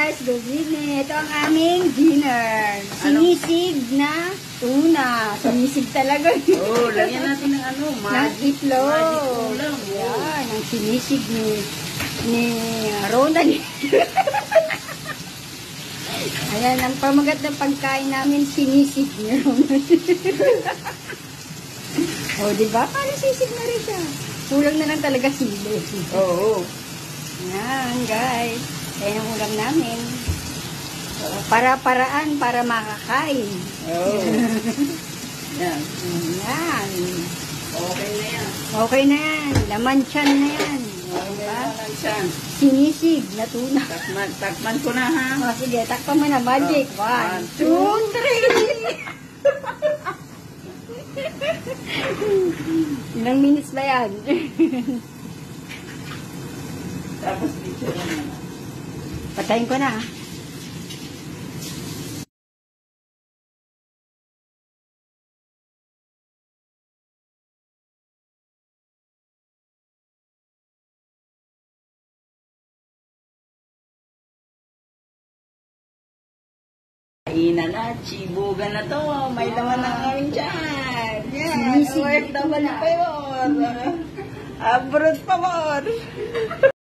guys, good evening. Ito ang aming dinner. Sinisig na tuna. Sinisig talaga. Oh, lagyan natin ng ano, ng itlog. Magic ulam. Yan, ang sinisig ni Ronald. Ayan, ang pamagat ng pagkain namin, sinisig ni Ronald. Oh, diba? Parang sisig na rin siya. Kulang na lang talaga sili. Oo. Yan, guys. Ayan ang ulam namin. Para-paraan para makakain. Oo. Yan. Yan. Okay na yan. Okay na yan. Laman tiyan na yan. Okay Diba? na lang siya. Sinisig na tuna. Takman ko na ha. O, sige, takpan mo na. Magic. Oh, 1, 2, 3. Ilang minutes ba yan? Tapos picture na. Patayin ko na. Kainan na, chibugan na to. May laman ng aming dyan. Yan, Sinisig. work naman pa yun. Abroad pa mo.